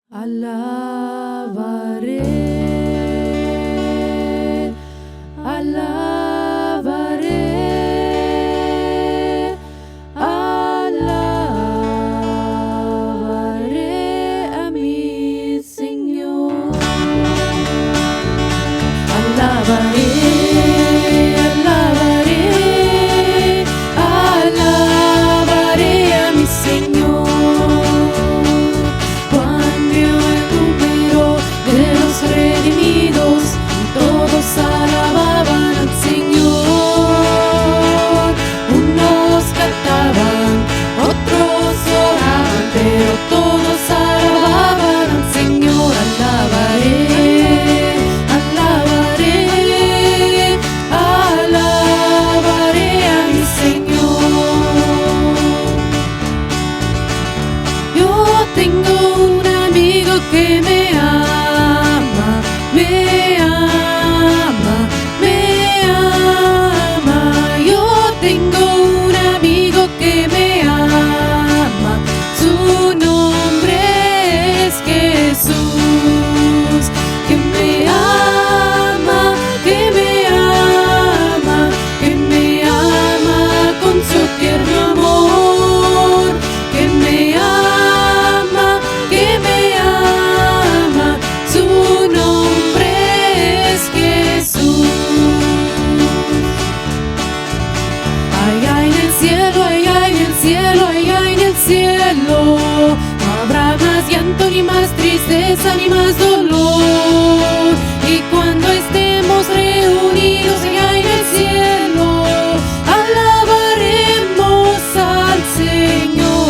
Alabaré, alabaré, alabaré a mi Señor. Alabaré, alabaré, alabaré a mi Señor. Cuán vio el número de los redimidos, y todos alababan al Señor. Unos cantaban, otros oraban, pero todos alababan al Señor. Alabaré, alabaré, alabaré a mi Señor. Yo tengo un amigo que me ama, me ama, me ama. Yo tengo un amigo que me ama, su nombre es Jesús, que me ama, que me ama, que me ama con su tierno amor, que me ama, su nombre es Jesús. Ay, ay, en el cielo, ay, ay, en el cielo, ay, ay, en el cielo. No habrá más llanto, ni más tristeza, ni más dolor. Y cuando estemos reunidos allá en el cielo, alabaremos al Señor.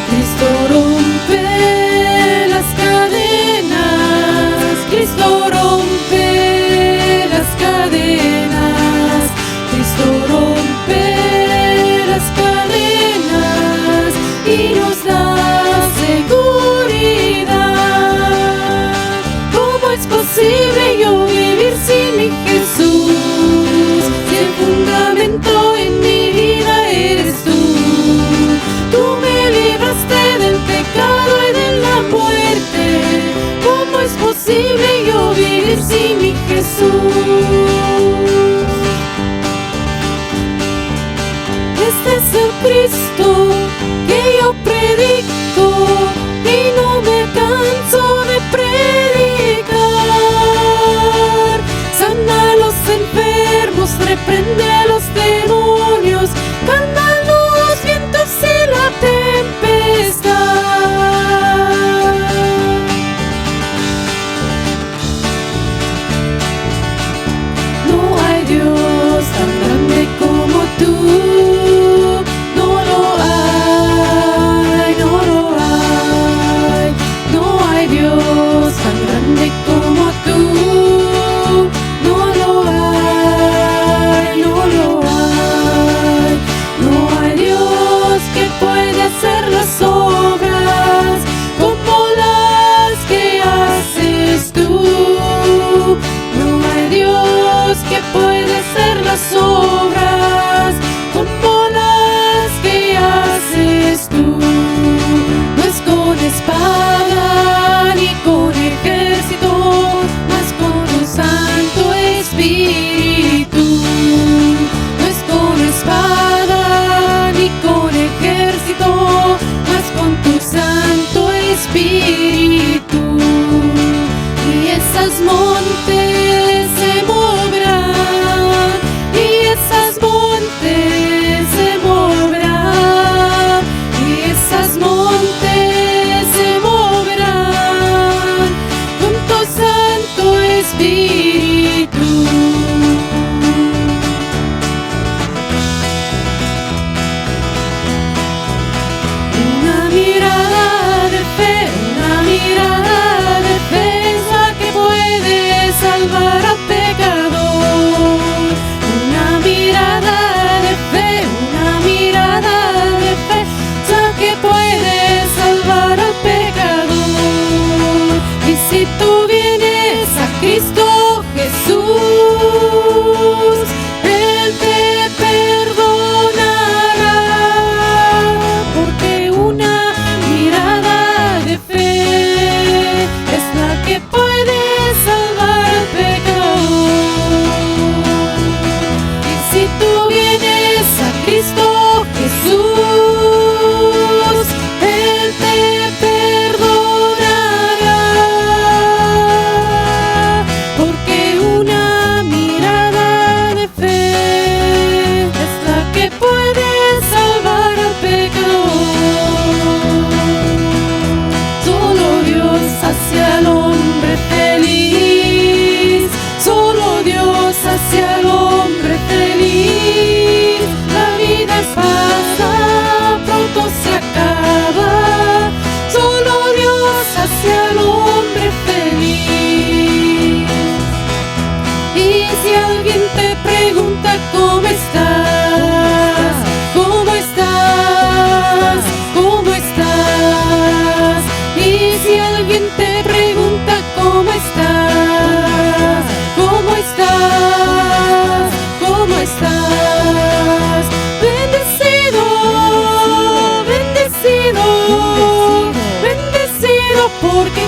Cristo rompe las cadenas, Cristo rompe las cadenas, Cristo rompe las cadenas y nos da seguridad. ¿Cómo es posible yo vivir sin mi Jesús? Si el fundamento en mi vida eres tú. Tú me libraste del pecado y de la muerte. ¿Cómo es posible yo vivir sin mi Jesús? Este es el Cristo que yo predico y no me canso de predicar. Sana a los enfermos, reprende a los demonios, calma los vientos y la tempestad. No hay Dios tan grande como tú. No lo hay, no lo hay. No hay Dios tan grande como tú. No lo hay, no lo hay. No hay Dios que puede hacer las obras como las que haces tú. No hay Dios que puede hacer las obras como las que haces tú. No es con espada ni con ejército, mas con tu Santo Espíritu. No es con espada ni con ejército, mas con tu Santo Espíritu. Y esas montes se moverán, y esas montes se moverán, y esas montes se moverán con tu Santo Espíritu. Una mirada de fe, una mirada de fe es la que puede salvar al pecador. Una mirada de fe, una mirada de fe es la que puede salvar al pecador. Y si tú vienes a Cristo Jesús, Él te perdonará.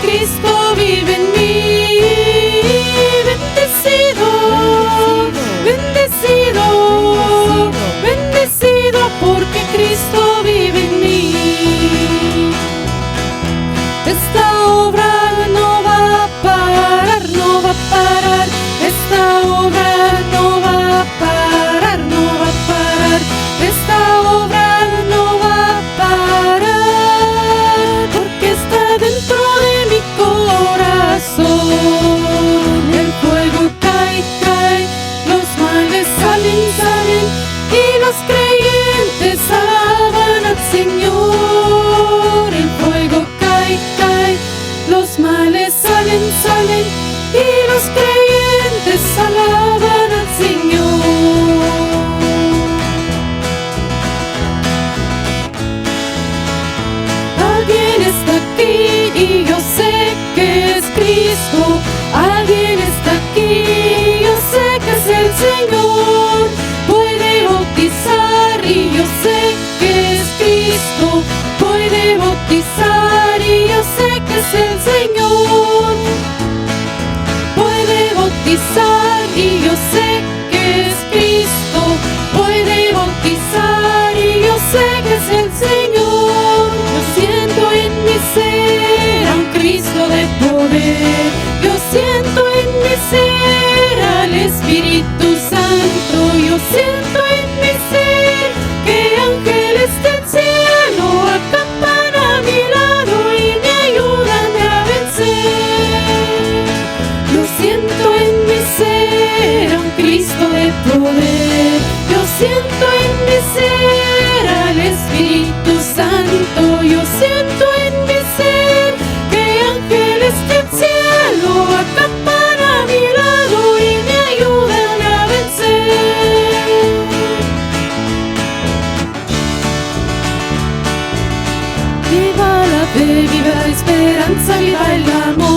Cristo vive en mí. Bendecido, bendecido, bendecido porque Cristo vive en mí. Esta obra no va a parar, no va a parar. Esta obra no va a parar, no va a parar. Esta obra no va a parar, porque está dentro de mi corazón. El fuego cae, cae, los males salen, salen, y los creyentes alaban al Señor. El fuego cae, cae, los males salen, salen, y los creyentes alaban al Señor. Alguien está aquí y yo sé que es Cristo. Alguien está aquí y yo sé que es el Señor. Puede bautizar y yo sé que es Cristo. Puede bautizar y yo sé que es el Señor. Puede bautizar y yo sé que es Cristo. Puede bautizar y yo sé que es el Señor. Yo siento en mi ser a un Cristo de poder. Yo siento en mi ser al Espíritu Santo. Yo siento en mi ser que ángeles del cielo acampan a mi lado y me ayudan a vencer. Yo siento en mi ser a un Cristo de poder. Yo siento en mi ser al Espíritu Santo. Yo siento en mi ser que ángeles del cielo acampan a mi lado y me ayudan a vencer. Viva la fe, viva la esperanza, viva el amor.